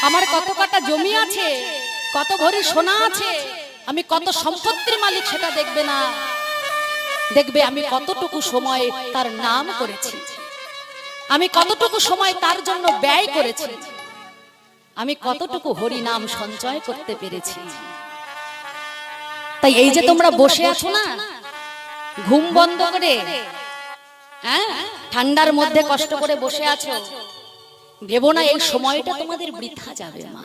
আমার কত কটা জমি আছে, কত ভরি সোনা আছে, আমি কত সম্পত্তির মালিক সেটা দেখবে না, দেখবে আমি কতটুকু সময় তার নাম করেছি, আমি কতটুকু সময় তার জন্য ব্যয় করেছি, আমি কতটুকু হরি নাম সঞ্চয় করতে পেরেছি। তাই এই যে তোমরা বসে আছো না ঘুম বন্ধ করে, হ্যাঁ ঠান্ডার মধ্যে কষ্ট করে বসে আছো, ভেবো না এই সময়টা তোমাদের বৃথা যাবে মা।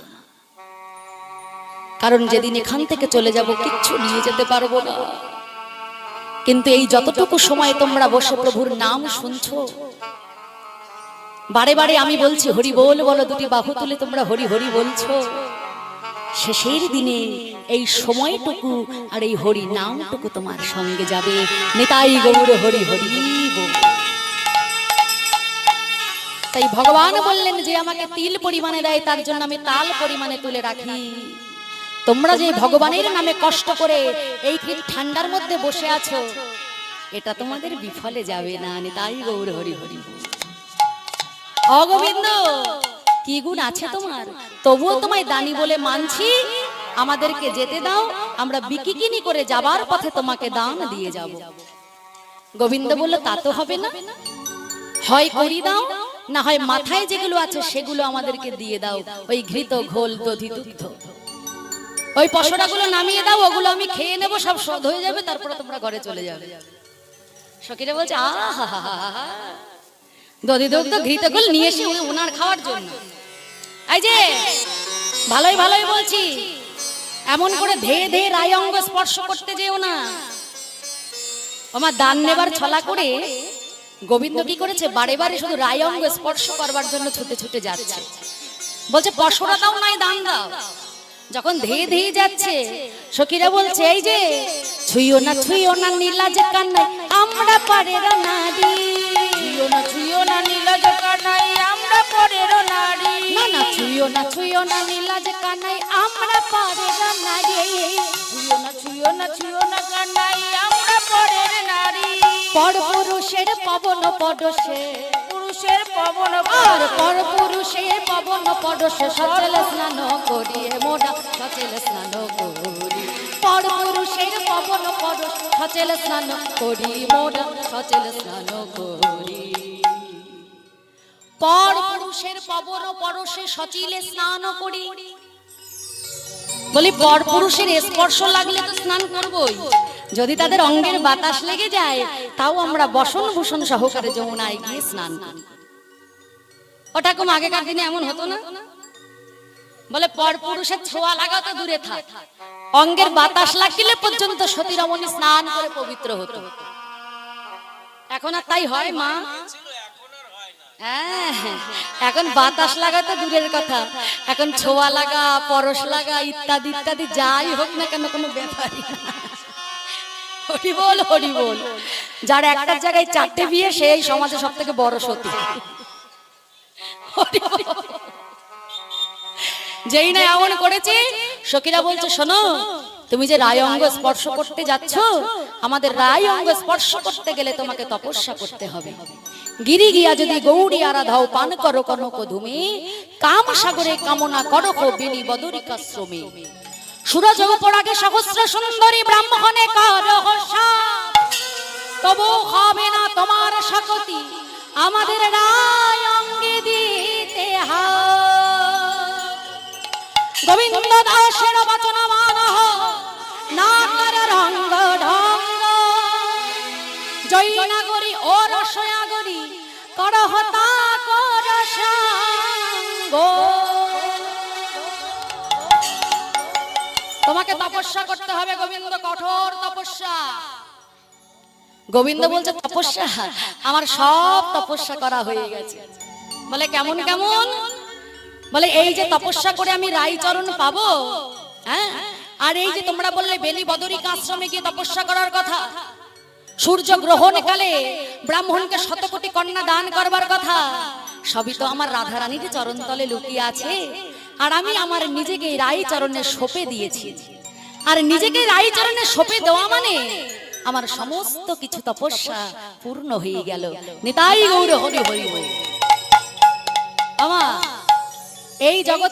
কারণ যেদিন এখান থেকে চলে যাব কিচ্ছু নিয়ে যেতে পারবো না, কিন্তু এই যতটুকু সময় তোমরা বসে প্রভুর নাম শুনছো, বারে বারে আমি বলছি হরি বল বলো, দুটি বাহু তুলে তোমরা হরি হরি বলছো, শেষের দিনে এই সময়টুকু আর এই হরি নামটুকু তোমার সঙ্গে যাবে। নিতাই গৌর হরি হরি বল। তাই ভগবান বললেন যে আমাকে তিল পরিমাণে দেয়, তার জন্য আমি তাল পরিমাণে তুলে রাখি। তোমরা যে ভগবানের নামে কষ্ট করে এই ঠান্ডার মধ্যে বসে আছো, এটা তোমাদের বিফলে যাবে না। নিতাই গৌর হরি হরি বল। অগোবিন্দ কি গুণ আছে তোমার, তবুও তোমায় দানি বলে মানছি, আমাদেরকে যেতে দাও, আমরা বিকিকিনি করে যাবার পথে তোমাকে দান দিয়ে যাব। গোবিন্দ বলল তা তো হবে না, হয় করি দাও, না হয় মাথায় যেগুলো আছে সেগুলো আমাদেরকে দিয়ে দাও, ওই ঘৃত ঘোল দধি দুগ্ধ, ওই পশরাগুলো নামিয়ে দাও, ওগুলো আমি খেয়ে নেব, সব শোধ হয়ে যাবে, তারপরে তোমরা ঘরে চলে যাবে। সখীরা বলছে আহা দধি দুগ্ধ ঘৃত ঘোল নিয়ে এসে ওনার খাওয়ার জন্য। এই যে ভালোই ভালোই বলছি, এমন করে ধেয়ে ধেয়ে রায় অঙ্গ স্পর্শ করতে যেও না। আমার দান নেবার ছলা করে গোবিন্দ কি করেছে, বারে বারে শুধু রায় অঙ্গ স্পর্শ করবার জন্য ছুটে ছুটে যাচ্ছে, বলছে পশরা দাও নাই দান দাও। যখন ধেয়ে ধেয়ে যাচ্ছে সখীরা বলছে এই যে ছুঁইও না নীলাজ কান্নাই আমরা পারের নারী, ছুঁইও না নীলাজ কানাই আমরা পরের নারী, না না ছুঁইও না নীলাজ কান্নাই আমরা পারের নারী, ছুঁইও না কানাই আমরা পরের নারী। পর পুরুষের পবন পডশে, পুরুষের পবন আর পর পুরুষের পবন পডশে সচল স্নান করিয়ে মোরা, সচল স্নান করি, পর পুরুষের পবন পডশে সচল স্নান করি মোরা, সচল স্নান করি। পর পুরুষের পবন পরশে সচিলে স্নান করি, বলি পর পুরুষের স্পর্শ লাগলে তো স্নান করবই, যদি তাদের অঙ্গের বাতাস লেগে যায় তাও আমরা বসন ভূষণ সহকারে যমুনায় গিয়ে স্নান করি। ওটা কম আগেকার দিনে এমন হতো না, বলে পর পুরুষের ছোঁয়া লাগা তো দূরে থাক, অঙ্গের বাতাস লাগলে পর্যন্ত সতী রমণী স্নান করে পবিত্র হতো। এখন আর তাই হয় মা? হ্যাঁ, এখন বাতাস লাগা তো দূরের কথা, এখন ছোঁয়া লাগা, পরশ লাগা ইত্যাদি ইত্যাদি যাই হোক না কেন কোনো ব্যাপারই না। হরি বল হরি বল। যার একটা জায়গায় চারটে বিয়ে সেই সমাজে সব থেকে বড় সতী। যেই না এমন করেছে সখীরা বলছে শোনো, তুমি যে রায় অঙ্গ স্পর্শ করতে যাচ্ছ, আমাদের রায় অঙ্গ স্পর্শ করতে গেলে তোমাকে তপস্যা করতে হবে। গিরি গিয়া যদি গৌরী আরাধাও পান করো কনক ধুমে, কাম সাগরে কামনা করো বিনি বদরিকা শ্রমে, সূরজ উপরাগে সহস্র সুন্দরী ব্রাহ্মণে করহসা, তবু হবে না তোমার শক্তি আমাদের রায় অঙ্গে দিতে হয়। গোবিন্দ দাসের বচন মানহ না কর রঙ্গ ঢঙ্গ, জয় নাগরী ও রসয়াগরী করহতা কর সঙ্গ। তোমাকে তপস্যা করতে হবে গোবিন্দ, কঠোর তপস্যা। গোবিন্দ বলছে তপস্যা, আমার সব তপস্যা করা হয়ে গেছে। বলে কেমন কেমন? বলে এই যে তপস্যা করে আমি রাইচরণ পাবো, হ্যাঁ, আর এই যে তোমরা বললে বেলি বদরিকা আশ্রমে গিয়ে তপস্যা করার কথা, সূর্য গ্রহণ কালে ব্রাহ্মণকে শতকোটি কন্যা দান করবার কথা, সবই তো আমার রাধারানীর চরণ তলে লুকিয়ে আছে। আর আমি আমার নিজেকে রাইচরণে সঁপে দিয়েছি, আর নিজেকে রাইচরণে সঁপে দেওয়া মানে আমার সমস্ত কিছু তপস্যা পূর্ণ হয়ে গেল। নিতাই গৌর হরি হরি বল। আমা এই জগৎ